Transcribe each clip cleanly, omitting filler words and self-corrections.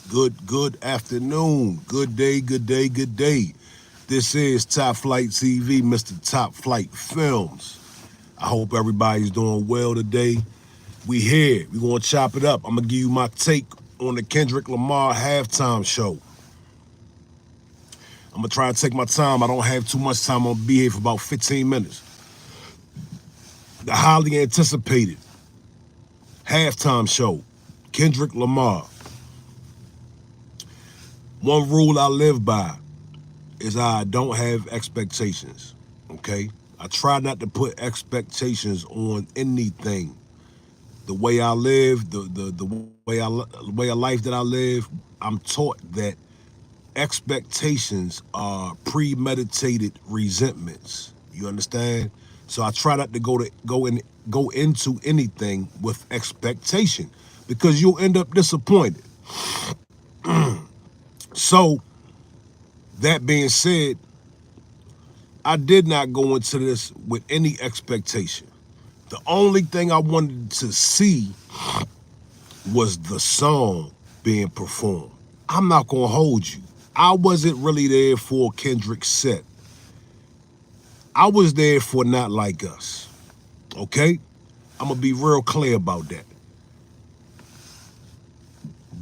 Good afternoon. Good day, good day, good day. This is Top Flight TV, Mr. Top Flight Films. I hope everybody's doing well today. We here. We gonna chop it up. I'm gonna give you my take on the Kendrick Lamar halftime show. I'm gonna try to take my time. I don't have too much time. I'm gonna be here for about 15 minutes. The highly anticipated halftime show, Kendrick Lamar. One rule I live by is I don't have expectations. Okay? I try not to put expectations on anything. The way I live, the way of life that I live, I'm taught that expectations are premeditated resentments. You understand? So I try not to go into anything with expectation because you'll end up disappointed. So that being said, I did not go into this with any expectation. The only thing I wanted to see was the song being performed. I'm not gonna hold you. I wasn't really there for Kendrick's set. I was there for Not Like Us. Okay? I'm gonna be real clear about that.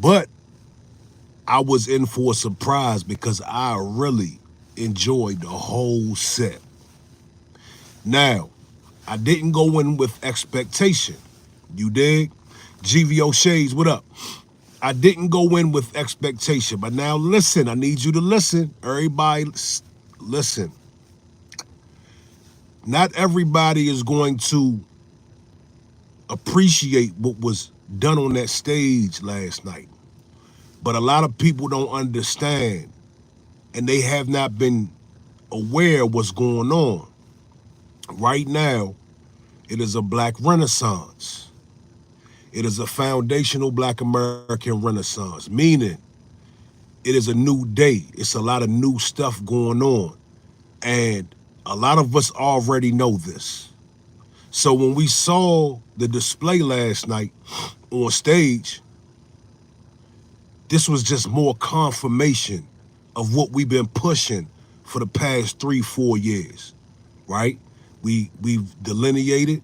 But I was in for a surprise because I really enjoyed the whole set. Now, I didn't go in with expectation. You dig? GVO Shades, what up? I didn't go in with expectation, but now listen, I need you to listen. Everybody, listen. Not everybody is going to appreciate what was done on that stage last night. But a lot of people don't understand, and they have not been aware of what's going on. Right now, it is a black renaissance. It is a foundational black American renaissance, meaning it is a new day. It's a lot of new stuff going on. And a lot of us already know this. So when we saw the display last night on stage, this was just more confirmation of what we've been pushing for the past 3-4 years, right? We've delineated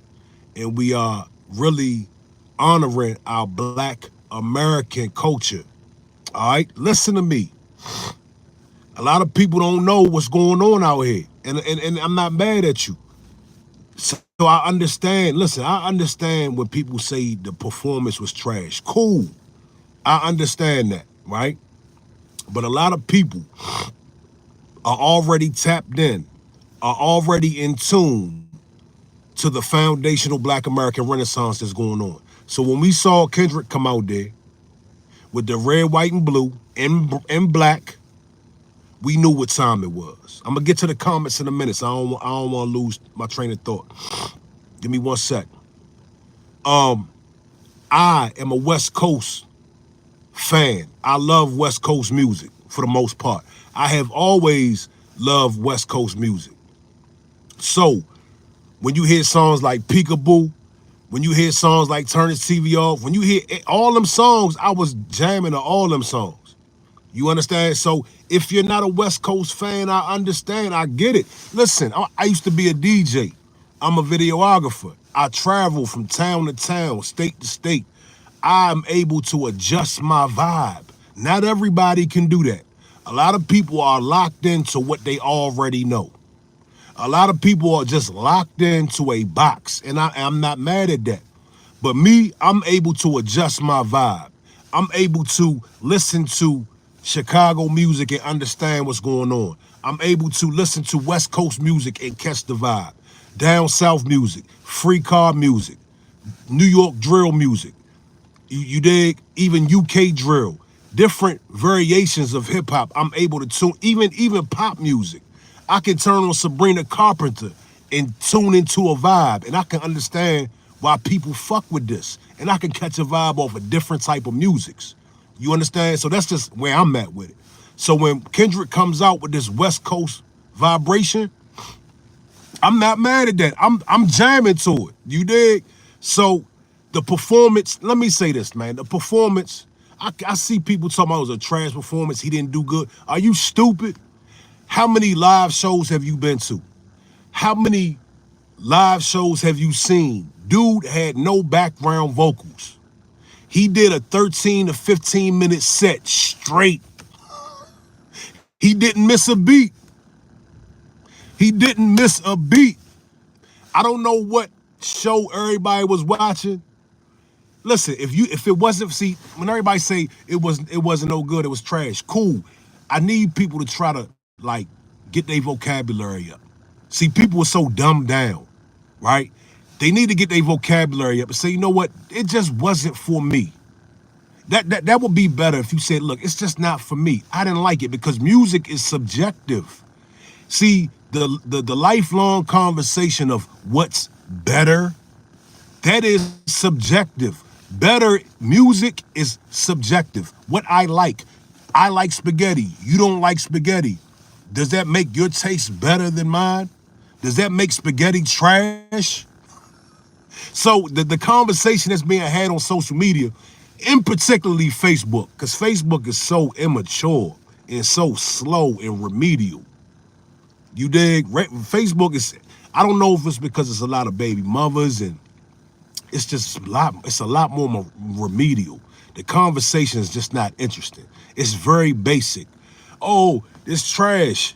and we are really honoring our black American culture. All right, listen to me. A lot of people don't know what's going on out here, and I'm not mad at you. So I understand. Listen, I understand when people say the performance was trash. Cool, I understand that, right? But a lot of people are already tapped in, are already in tune to the foundational black American renaissance that's going on. So when we saw Kendrick come out there with the red, white, and blue and black, we knew what time it was. I'm gonna get to the comments in a minute, so I don't want to lose my train of thought. Give me 1 sec. I am a West Coast fan. I love West Coast music for the most part. I have always loved West Coast music. So when you hear songs like Peekaboo, when you hear songs like Turn the TV Off, when you hear all them songs, I was jamming to all them songs. You understand? So if you're not a West Coast fan, I understand. I get it. Listen, I used to be a DJ. I'm a videographer. I travel from town to town, state to state. I'm able to adjust my vibe. Not everybody can do that. A lot of people are locked into what they already know. A lot of people are just locked into a box, and I'm not mad at that. But me, I'm able to adjust my vibe. I'm able to listen to Chicago music and understand what's going on. I'm able to listen to West Coast music and catch the vibe. Down South music, free car music, New York drill music. You dig? Even UK drill. Different variations of hip hop. I'm able to tune, even pop music. I can turn on Sabrina Carpenter and tune into a vibe, and I can understand why people fuck with this. And I can catch a vibe off of different type of musics. You understand? So that's just where I'm at with it. So when Kendrick comes out with this West Coast vibration, I'm not mad at that. I'm jamming to it. You dig? So the performance, let me say this, man. The performance, I see people talking about it was a trash performance. He didn't do good. Are you stupid? How many live shows have you been to? How many live shows have you seen? Dude had no background vocals. He did a 13 to 15 minute set straight. He didn't miss a beat. He didn't miss a beat. I don't know what show everybody was watching. Listen, if it wasn't, see, when everybody say it wasn't no good, it was trash. Cool. I need people to try to like get their vocabulary up. See, people are so dumbed down, right? They need to get their vocabulary up and say, you know what? It just wasn't for me. That would be better if you said, look, it's just not for me. I didn't like it, because music is subjective. See, the lifelong conversation of what's better, that is subjective. Better music is subjective. What I like spaghetti. You don't like spaghetti. Does that make your taste better than mine? Does that make spaghetti trash? So the conversation that's being had on social media, in particularly Facebook, because Facebook is so immature and so slow and remedial. You dig? Facebook is, I don't know if it's because it's a lot of baby mothers and it's a lot more remedial. The conversation is just not interesting. It's very basic. Oh, this trash.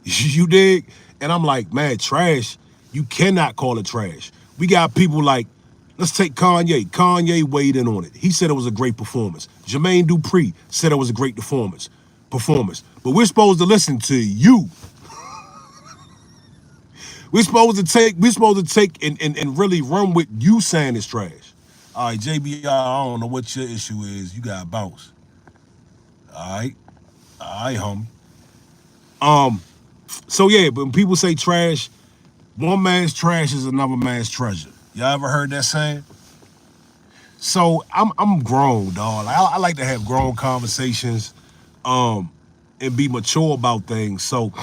You dig? And I'm like, man, trash, you cannot call it trash. We got people like, let's take Kanye. Kanye weighed in on it. He said it was a great performance. Jermaine Dupri said it was a great performance. But we're supposed to listen to you. We're supposed to take and really run with you saying it's trash. All right, JBR, I don't know what your issue is. You got to bounce. All right, homie. So yeah, but when people say trash, one man's trash is another man's treasure. Y'all ever heard that saying? So I'm grown, dog. I like to have grown conversations, and be mature about things. So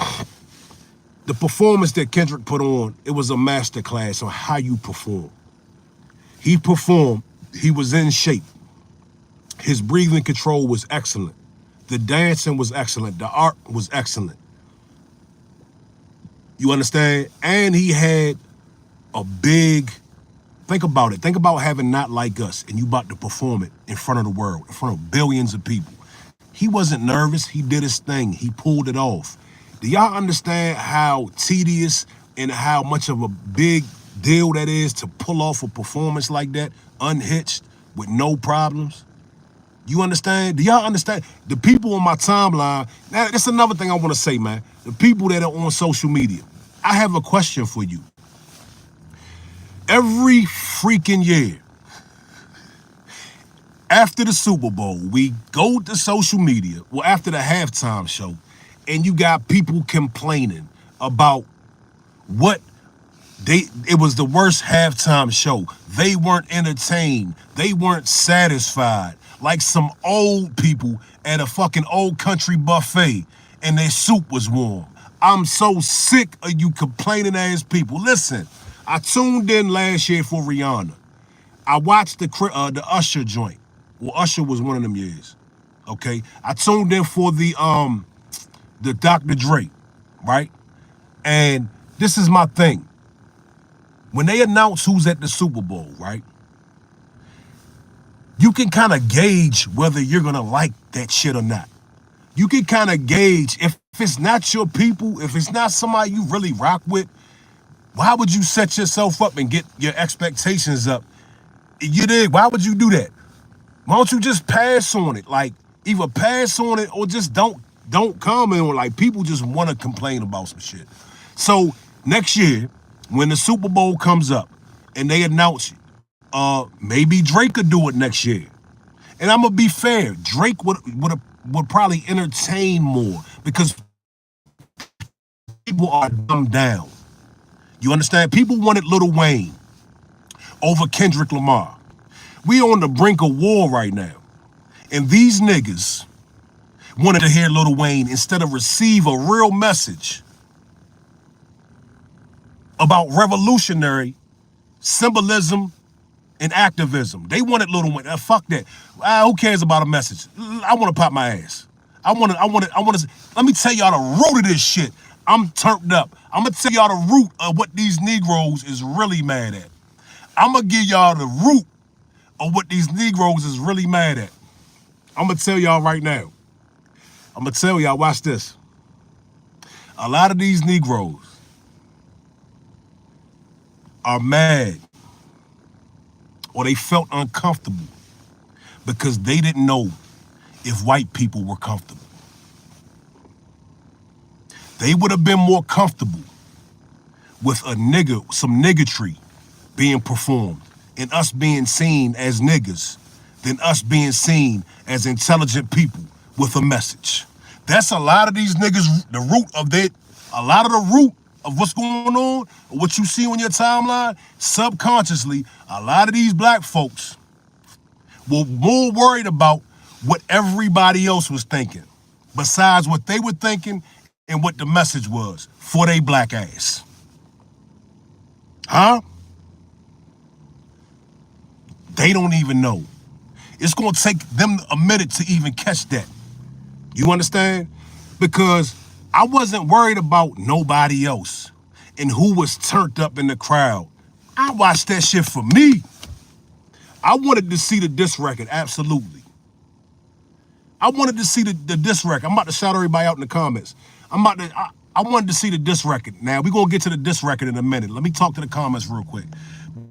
the performance that Kendrick put on, it was a masterclass on how you perform. He performed, he was in shape. His breathing control was excellent. The dancing was excellent. The art was excellent. You understand? And he had a big, think about it. Think about having Not Like Us and you about to perform it in front of the world, in front of billions of people. He wasn't nervous. He did his thing. He pulled it off. Do y'all understand how tedious and how much of a big deal that is to pull off a performance like that, unhitched, with no problems? You understand? Do y'all understand? The people on my timeline, now that's another thing I want to say, man. The people that are on social media, I have a question for you. Every freaking year, after the Super Bowl, we go to social media, well, after the halftime show, and you got people complaining about what it was the worst halftime show. They weren't entertained. They weren't satisfied. Like some old people at a fucking old country buffet and their soup was warm. I'm so sick of you complaining ass people. Listen, I tuned in last year for Rihanna. I watched the Usher joint. Well, Usher was one of them years. Okay, I tuned in for the Dr. Dre, right? And this is my thing. When they announce who's at the Super Bowl, right? You can kind of gauge whether you're gonna like that shit or not. You can kind of gauge if it's not your people, if it's not somebody you really rock with, why would you set yourself up and get your expectations up? You dig? Why would you do that? Why don't you just pass on it? Like, either pass on it or just don't comment on it. Like, people just want to complain about some shit. So next year, when the Super Bowl comes up and they announce it, maybe Drake could do it next year. And I'm gonna be fair, Drake would probably entertain more because people are dumbed down. You understand? People wanted Lil Wayne over Kendrick Lamar. We on the brink of war right now. And these niggas wanted to hear Lil Wayne instead of receive a real message about revolutionary symbolism and activism. They wanted Lil Wayne. Fuck that. Who cares about a message? I want to pop my ass. I want to. Let me tell y'all the root of this shit. I'm turned up. I'm gonna tell y'all the root of what these Negroes is really mad at. I'm gonna give y'all the root of what these Negroes is really mad at. I'm gonna tell y'all right now. I'm gonna tell y'all, watch this. A lot of these Negroes are mad or they felt uncomfortable because they didn't know if white people were comfortable. They would have been more comfortable with some niggatry being performed and us being seen as niggas than us being seen as intelligent people with a message. That's a lot of these niggas, the root of that, a lot of the root of what's going on, what you see on your timeline, subconsciously, a lot of these black folks were more worried about what everybody else was thinking, besides what they were thinking and what the message was for they black ass. Huh? They don't even know. It's gonna take them a minute to even catch that. You understand? Because I wasn't worried about nobody else and who was turned up in the crowd. I watched that shit for me. I wanted to see the diss record, absolutely. I wanted to see the diss record. I'm about to shout everybody out in the comments. I wanted to see the diss record. Now, we're going to get to the diss record in a minute. Let me talk to the comments real quick.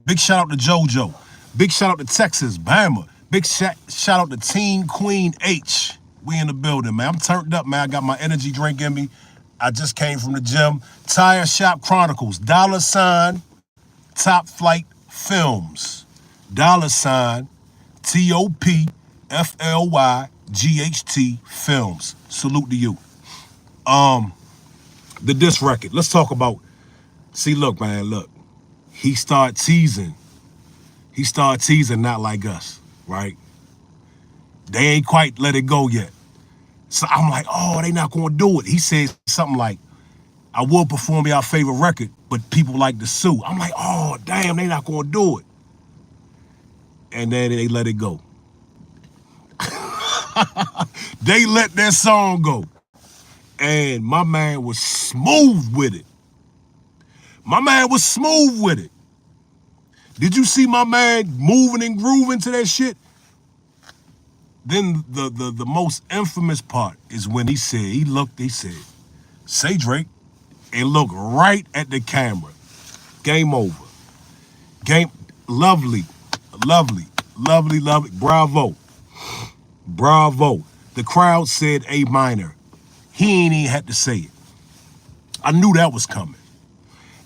Big shout out to JoJo. Big shout out to Texas, Bama. Big shout out to Teen Queen H. We in the building, man. I'm turned up, man. I got my energy drink in me. I just came from the gym. Tire Shop Chronicles. $ Top Flight Films. $ TOPFLYGHT Films. Salute to you. The diss record. Let's talk about. See, look, man, look. He started teasing. Not like us, right? They ain't quite let it go yet. So I'm like, oh, they not gonna do it. He said something like, I will perform your favorite record, but people like to sue. I'm like, oh, damn, they not gonna do it. And then they let it go. They let that song go. And my man was smooth with it. Did you see my man moving and grooving to that shit? Then the most infamous part is when he said, he said, say Drake, and look right at the camera. Game over. Lovely. Bravo. The crowd said A minor. He ain't even had to say it. I knew that was coming.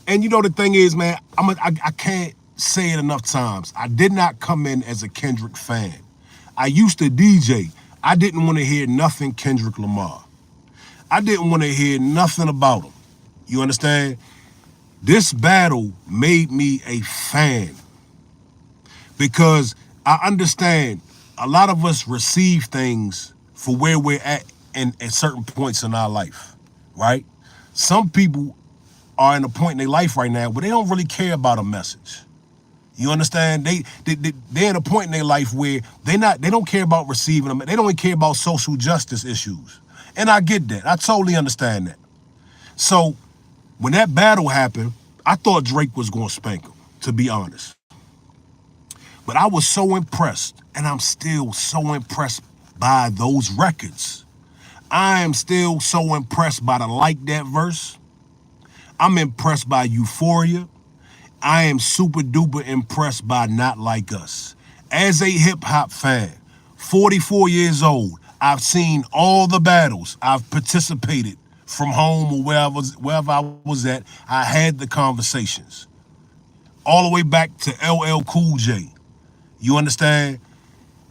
And you know the thing is, man, I can't say it enough times. I did not come in as a Kendrick fan. I used to DJ. I didn't want to hear nothing Kendrick Lamar. I didn't want to hear nothing about him. You understand? This battle made me a fan because I understand a lot of us receive things for where we're at at certain points in our life, right? Some people are in a point in their life right now where they don't really care about a message. You understand? They're in a point in their life where they don't care about receiving them. They don't even care about social justice issues. And I get that. I totally understand that. So when that battle happened, I thought Drake was going to spank him, to be honest. But I was so impressed, and I'm still so impressed by those records. I am still so impressed by the Like That verse. I'm impressed by Euphoria. I am super duper impressed by Not Like Us. As a hip hop fan, 44 years old, I've seen all the battles. I've participated from home or wherever I was at. I had the conversations. All the way back to LL Cool J. You understand?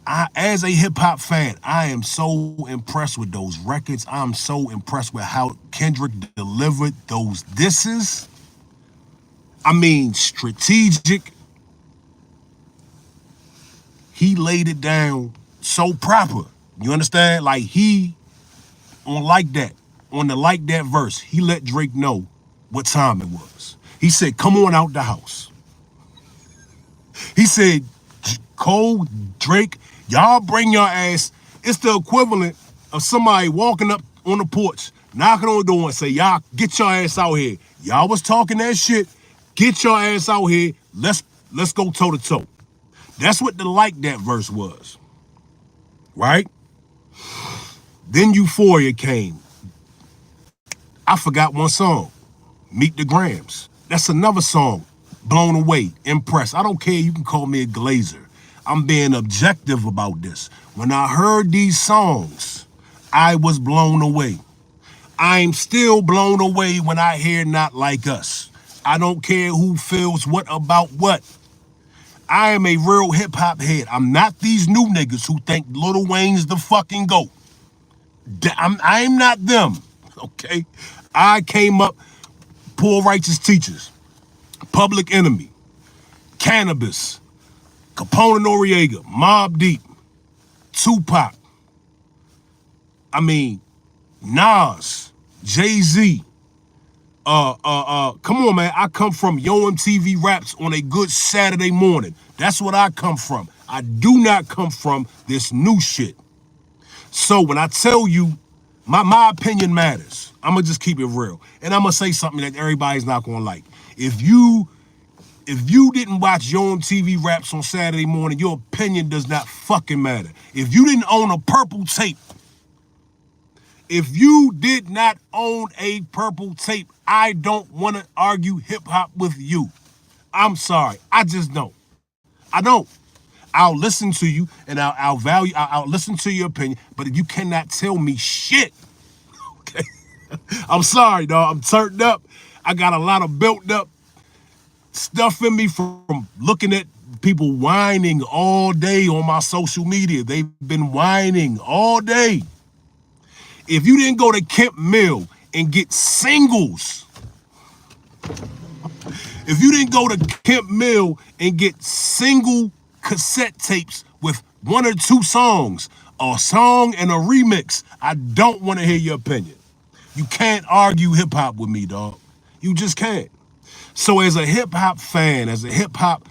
As a hip hop fan, I am so impressed with those records. I'm so impressed with how Kendrick delivered those disses. I mean, strategic. He laid it down so proper. You understand? Like on the Like That verse, he let Drake know what time it was. He said, come on out the house. He said, Cole, Drake, y'all bring your ass. It's the equivalent of somebody walking up on the porch, knocking on the door and say, y'all, get your ass out here. Y'all was talking that shit. Get your ass out here. Let's go toe to toe. That's what the Like That verse was. Right? Then Euphoria came. I forgot one song. Meet the Grams. That's another song. Blown away, impressed. I don't care, you can call me a glazer. I'm being objective about this. When I heard these songs, I was blown away. I'm still blown away when I hear Not Like Us. I don't care who feels what about what. I am a real hip-hop head. I'm not these new niggas who think Lil Wayne's the fucking GOAT. I'm not them, okay? I came up, Poor Righteous Teachers, Public Enemy, Cannabis, Capone and Noriega, Mobb Deep, Tupac, Nas, Jay-Z. Come on, man. I come from Yo MTV Raps on a good Saturday morning. That's what I come from. I do not come from this new shit. So when I tell you, my opinion matters. I'm gonna just keep it real. And I'm gonna say something that everybody's not gonna like. If you didn't watch Yo MTV Raps on Saturday morning, your opinion does not fucking matter. If you didn't own a purple tape, if you did not own a purple tape, I don't want to argue hip-hop with you. I'm sorry. I just don't. I don't. I'll listen to you and I'll listen to your opinion, but you cannot tell me shit. Okay? I'm sorry, dog. I'm turned up. I got a lot of built up stuff in me from looking at people whining all day on my social media. They've been whining all day. If you didn't go to Kemp Mill and get singles, if you didn't go to Kemp Mill and get single cassette tapes with one or two songs, a song and a remix, I don't want to hear your opinion. You can't argue hip hop with me, dog. You just can't. So as a hip hop fan, as a hip hop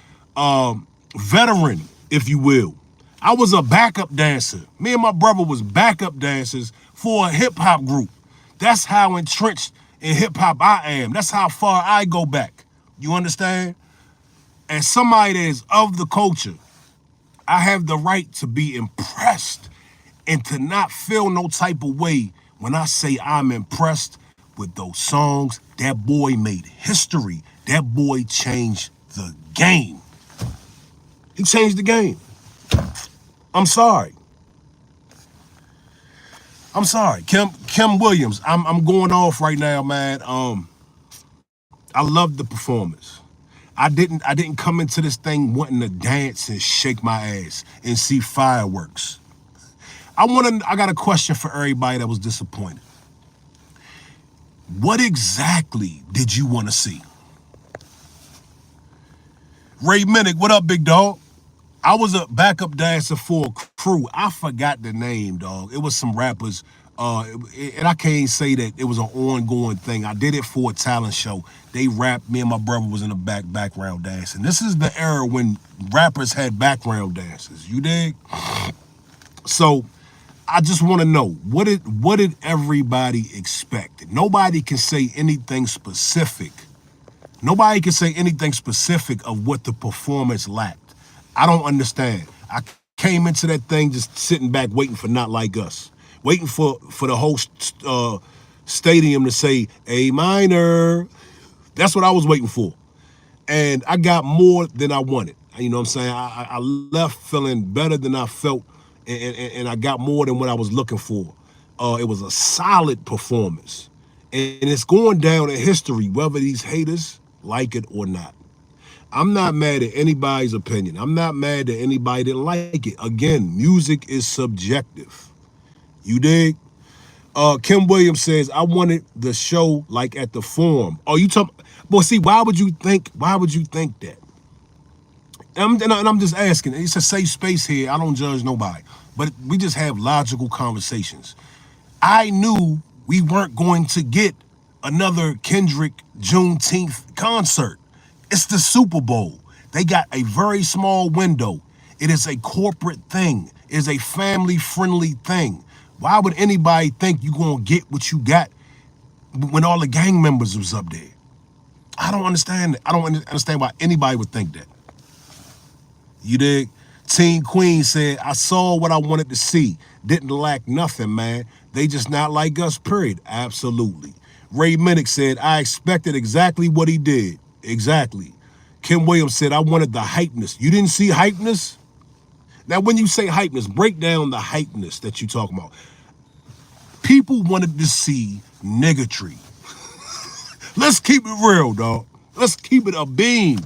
veteran, if you will, I was a backup dancer. Me and my brother was backup dancers for a hip hop group. That's how entrenched in hip hop I am. That's how far I go back. You understand? As somebody that is of the culture, I have the right to be impressed and to not feel no type of way when I say I'm impressed with those songs. That boy made history. That boy changed the game. He changed the game. I'm sorry. I'm sorry. Kim Williams, I'm going off right now, man. I love the performance. I didn't come into this thing wanting to dance and shake my ass and see fireworks. I got a question for everybody that was disappointed. What exactly did you want to see? Ray Minnick, what up, big dog? I was a backup dancer for a crew. I forgot the name, dog. It was some rappers, and I can't say that it was an ongoing thing. I did it for a talent show. They rapped. Me and my brother was in the background dancing. This is the era when rappers had background dancers. You dig? So I just want to know, what did everybody expect? Nobody can say anything specific. Nobody can say anything specific of what the performance lacked. I don't understand. I came into that thing just sitting back waiting for Not Like Us. Waiting for the whole stadium to say A minor. That's what I was waiting for. And I got more than I wanted. You know what I'm saying? I left feeling better than I felt, and I got more than what I was looking for. It was a solid performance. And it's going down in history, whether these haters like it or not. I'm not mad at anybody's opinion. I'm not mad that anybody didn't like it. Again, music is subjective. You dig? Kim Williams says, I wanted the show like at the Forum. Oh, you talking? Boy, see, why would you think that? And I'm just asking. It's a safe space here. I don't judge nobody. But we just have logical conversations. I knew we weren't going to get another Kendrick Juneteenth concert. It's the Super Bowl. They got a very small window. It is a corporate thing. It is a family-friendly thing. Why would anybody think you gonna get what you got when all the gang members was up there? I don't understand that. I don't understand why anybody would think that. You dig? Teen Queen said, I saw what I wanted to see. Didn't lack nothing, man. They just not like us, period. Absolutely. Ray Minnick said, I expected exactly what he did. Exactly. Kim Williams said, I wanted the hypeness. You didn't see hypeness? Now, when you say hypeness, break down the hypeness that you talking about. People wanted to see niggatry. Let's keep it real, dog. Let's keep it a beam.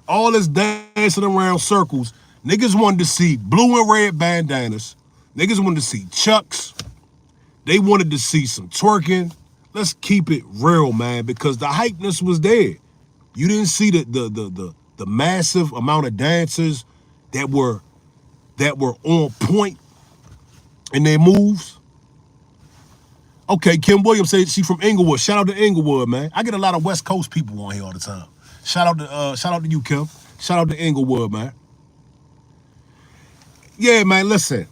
All this dancing around circles. Niggas wanted to see blue and red bandanas. Niggas wanted to see chucks. They wanted to see some twerking. Let's keep it real, man, because the hypeness was there. You didn't see the massive amount of dancers that were on point in their moves. Okay, Kim Williams said she from Inglewood. Shout out to Inglewood, man. I get a lot of West Coast people on here all the time. Shout out to you, Kim. Shout out to Inglewood, man. Yeah, man. Listen,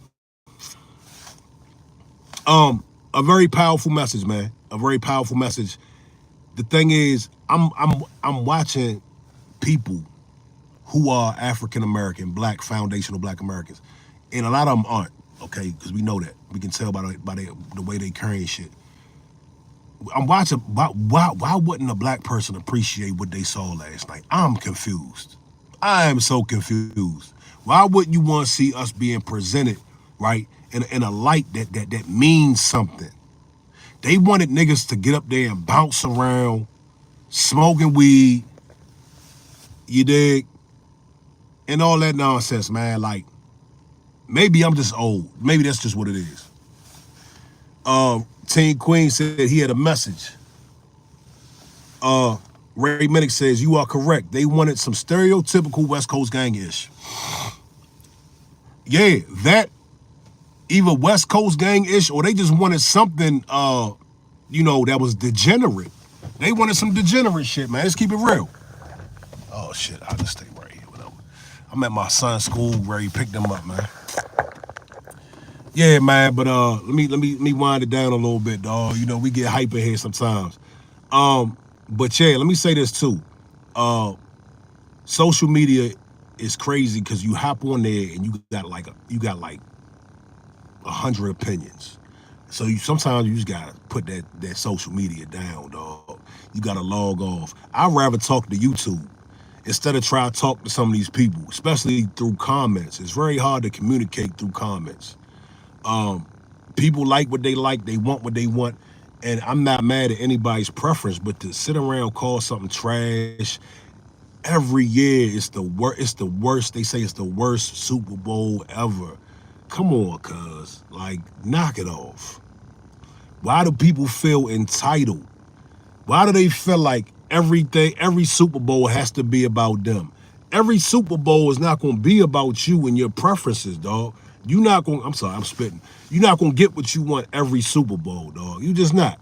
a very powerful message, man. A very powerful message. The thing is, I'm watching people who are African American, black, foundational black Americans, and a lot of them aren't. Okay, because we know that. We can tell by the way they carry shit. I'm watching. Why wouldn't a black person appreciate what they saw last night? I'm confused. I am so confused. Why wouldn't you want to see us being presented, right, in a light that means something? They wanted niggas to get up there and bounce around, smoking weed, you dig, and all that nonsense, man. Like, maybe I'm just old. Maybe that's just what it is. Teen Queen said he had a message. Ray Minnick says, you are correct. They wanted some stereotypical West Coast gang-ish. Yeah, that either West Coast gang-ish or they just wanted something, that was degenerate. They wanted some degenerate shit, man. Let's keep it real. Oh, shit. I'll just stay right here. Whatever. I'm at my son's school where he picked them up, man. Yeah, man, but let me wind it down a little bit, dog. You know, we get hyper here sometimes. But yeah, let me say this too. Social media is crazy because you hop on there and you got like 100 opinions. So sometimes you just gotta put that social media down, dog. You gotta log off. I'd rather talk to YouTube instead of try to talk to some of these people, especially through comments. It's very hard to communicate through comments. People like what they like, they want what they want, and I'm not mad at anybody's preference, but to sit around call something trash every year, it's the worst. They say it's the worst Super Bowl ever. Come on, cuz, like, knock it off. Why do people feel entitled? Why do they feel like every Super Bowl has to be about them? Every Super Bowl is not gonna be about you and your preferences, dog. You're not gonna, I'm sorry, I'm spitting. You're not gonna get what you want every Super Bowl, dog. You just not.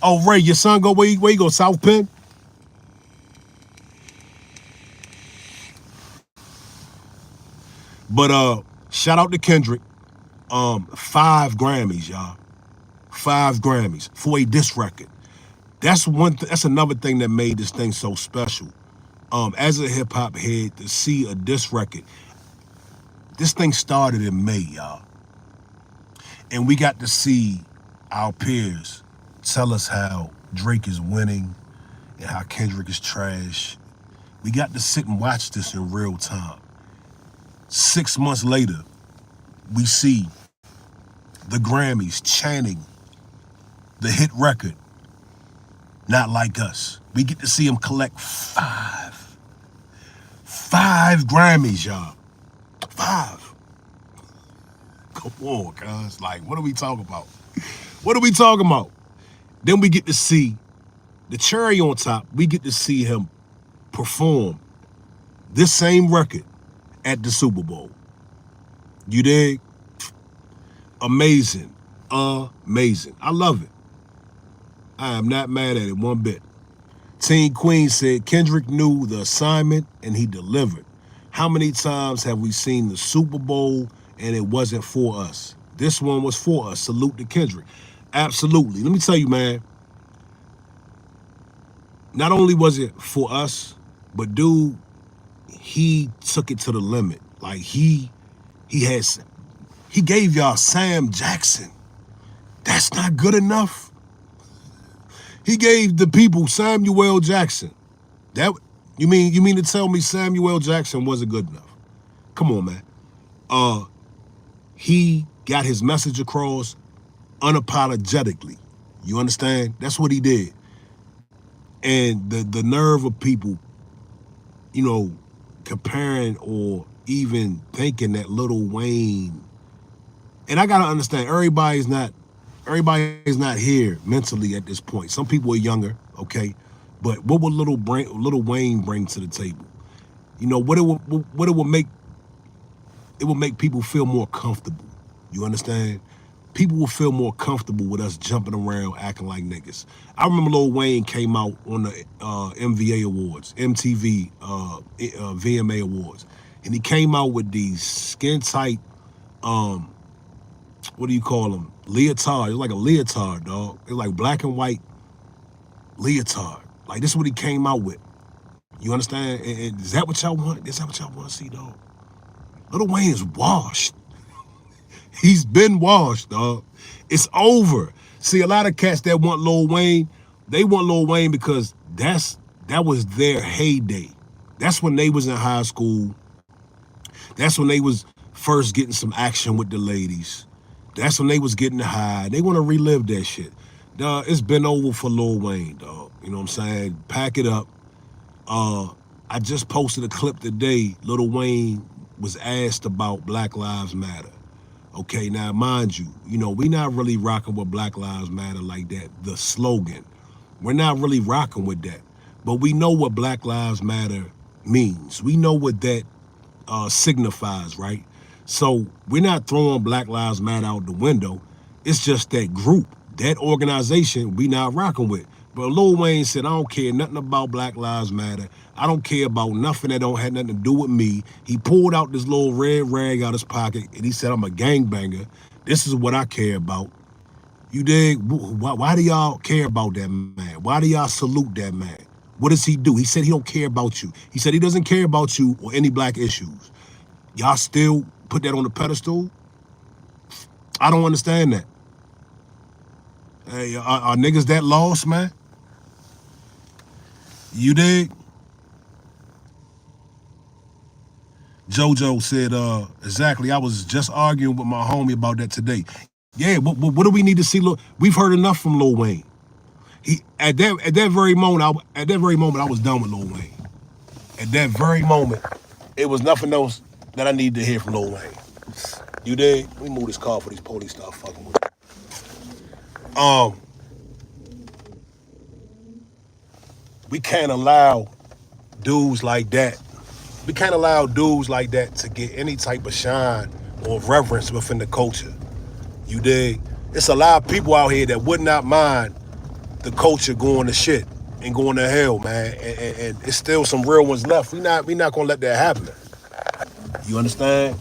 Oh, Ray, your son where you go, South Penn? But shout out to Kendrick. 5 Grammys, y'all. 5 Grammys for a diss record. That's that's another thing that made this thing so special. As a hip hop head, to see a diss record. This thing started in May, y'all. And we got to see our peers tell us how Drake is winning and how Kendrick is trash. We got to sit and watch this in real time. 6 months later, we see the Grammys chanting the hit record, Not Like Us. We get to see him collect 5 Grammys, y'all. 5. Come on, cuz. Like, what are we talking about? What are we talking about? Then we get to see the cherry on top. We get to see him perform this same record at the Super Bowl. You dig? Amazing. Amazing. I love it. I am not mad at it one bit. Teen Queen said Kendrick knew the assignment and he delivered. How many times have we seen the Super Bowl and it wasn't for us? This one was for us. Salute to Kendrick. Absolutely. Let me tell you, man, not only was it for us, but dude, he took it to the limit. Like he gave y'all Sam Jackson. That's not good enough. He gave the people Samuel Jackson. That you mean to tell me Samuel Jackson wasn't good enough? Come on, man. He got his message across unapologetically. You understand? That's what he did. And the nerve of people, you know, comparing or even thinking that Lil Wayne, and I gotta understand, everybody's not here mentally at this point. Some people are younger, okay, but what would Lil Wayne bring to the table? You know what it would make. It would make people feel more comfortable. You understand? People will feel more comfortable with us jumping around acting like niggas. I remember Lil Wayne came out on the MVA Awards, MTV VMA Awards, and he came out with these skin tight, what do you call them? Leotard. It was like a leotard, dog. It was like black and white leotard. Like this is what he came out with. You understand? And is that what y'all want? Is that what y'all want to see, dog? Lil Wayne is washed. He's been washed, dog. It's over. See, a lot of cats that want Lil Wayne, they want Lil Wayne because that was their heyday. That's when they was in high school. That's when they was first getting some action with the ladies. That's when they was getting high. They want to relive that shit. Dog, it's been over for Lil Wayne, dog. You know what I'm saying? Pack it up. I just posted a clip today. Lil Wayne was asked about Black Lives Matter. Okay, now mind you, we not really rocking with Black Lives Matter like that, the slogan. We're not really rocking with that. But we know what Black Lives Matter means. We know what that signifies, right? So we're not throwing Black Lives Matter out the window. It's just that group, that organization we not rocking with. But Lil Wayne said, I don't care nothing about Black Lives Matter. I don't care about nothing that don't have nothing to do with me. He pulled out this little red rag out his pocket and he said, I'm a gangbanger. This is what I care about. You dig? Why do y'all care about that man? Why do y'all salute that man? What does he do? He said he don't care about you. He said he doesn't care about you or any black issues. Y'all still put that on the pedestal? I don't understand that. Hey, are niggas that lost, man? You dig? JoJo said, exactly, I was just arguing with my homie about that today. Yeah, what do we need to see? We've heard enough from Lil Wayne. At that very moment, I was done with Lil Wayne. At that very moment, it was nothing else that I needed to hear from Lil Wayne. You dig? We move this car for these police start fucking with it. We can't allow dudes like that. We can't allow dudes like that to get any type of shine or reverence within the culture. You dig? It's a lot of people out here that would not mind the culture going to shit and going to hell, man. And it's still some real ones left. We not gonna let that happen. You understand?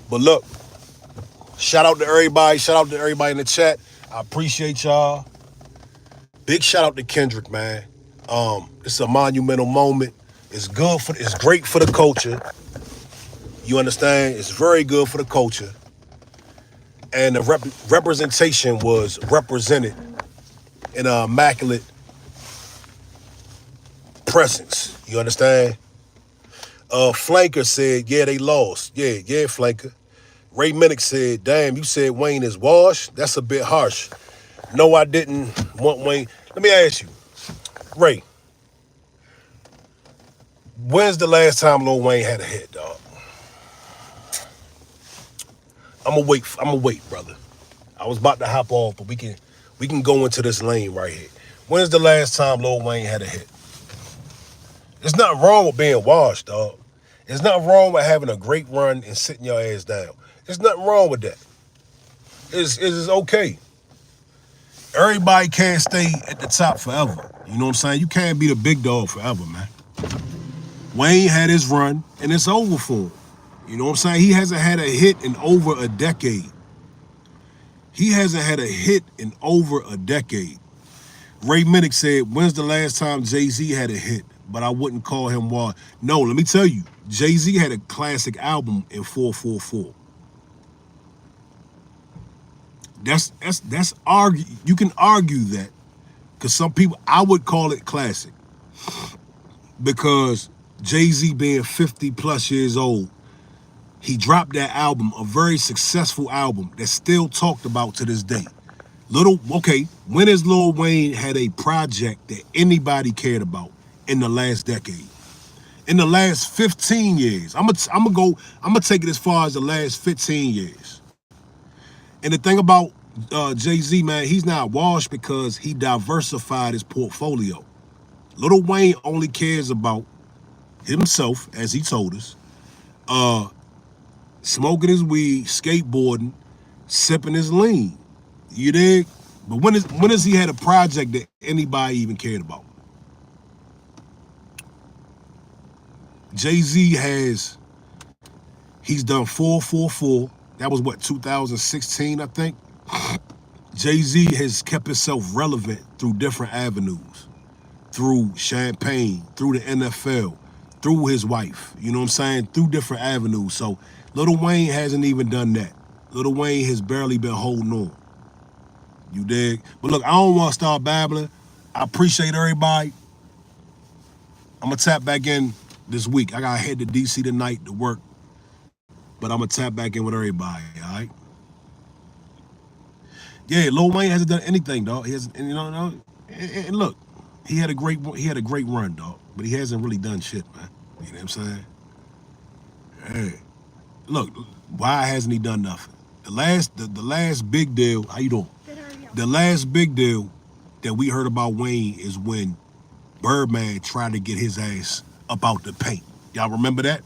But look, shout out to everybody. Shout out to everybody in the chat. I appreciate y'all. Big shout out to Kendrick, man. It's a monumental moment. It's great for the culture. You understand? It's very good for the culture. And the representation was represented in an immaculate presence. You understand? Flanker said, yeah, they lost. Yeah, Flanker. Ray Minnick said, damn, you said Wayne is washed? That's a bit harsh. No, I didn't want Wayne. Let me ask you, Ray, when's the last time Lil Wayne had a hit, dog? I'm gonna wait, brother. I was about to hop off, but we can go into this lane right here. When's the last time Lil Wayne had a hit? There's nothing wrong with being washed, dog. There's nothing wrong with having a great run and sitting your ass down. There's nothing wrong with that. It's okay. Everybody can't stay at the top forever. You know what I'm saying? You can't be the big dog forever, man. Wayne had his run, and it's over for him. You know what I'm saying? He hasn't had a hit in over a decade. He hasn't had a hit in over a decade. Ray Minnick said, when's the last time Jay-Z had a hit? But I wouldn't call him wild. No, let me tell you, Jay-Z had a classic album in 444. That's argue. You can argue that, because some people, I would call it classic, because Jay-Z being 50 plus years old, he dropped that album, a very successful album that's still talked about to this day. When has Lil Wayne had a project that anybody cared about in the last decade? In the last 15 years. I'm gonna take it as far as the last 15 years. And the thing about Jay-Z, man, he's not washed because he diversified his portfolio. Lil Wayne only cares about himself, as he told us, smoking his weed, skateboarding, sipping his lean. You dig? But when has he had a project that anybody even cared about? Jay-Z he's done 444. That was what, 2016, I think? Jay-Z has kept himself relevant through different avenues. Through Champagne, through the NFL, through his wife, you know what I'm saying? Through different avenues. So Lil Wayne hasn't even done that. Lil Wayne has barely been holding on. You dig? But look, I don't want to start babbling. I appreciate everybody. I'm going to tap back in this week. I got to head to DC tonight to work. But I'm going to tap back in with everybody, all right? Yeah, Lil Wayne hasn't done anything, dog. He hasn't, and look, he had a great run, dog. But he hasn't really done shit, man. You know what I'm saying? Hey, look, why hasn't he done nothing? The last big deal, how you doing? The last big deal that we heard about Wayne is when Birdman tried to get his ass up out the paint. Y'all remember that?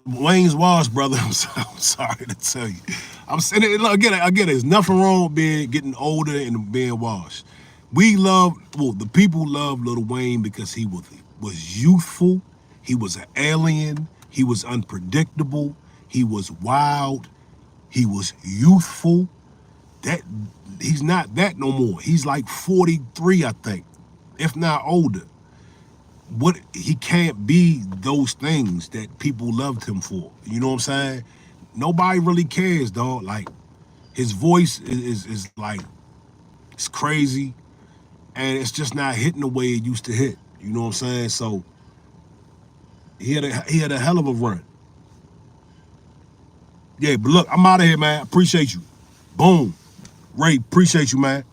Wayne's washed, brother. I'm sorry to tell you. I'm saying it again. There's nothing wrong with getting older and being washed. The people love Lil Wayne because he was youthful. He was an alien. He was unpredictable. He was wild. He was youthful. That he's not that no more. He's like 43, I think, if not older. What he can't be those things that people loved him for. You know what I'm saying? Nobody really cares, dog. Like, his voice is like, it's crazy, and it's just not hitting the way it used to hit. You know what I'm saying? So he had a hell of a run. Yeah, but look, I'm out of here, man. Appreciate you. Boom. Ray, appreciate you, man.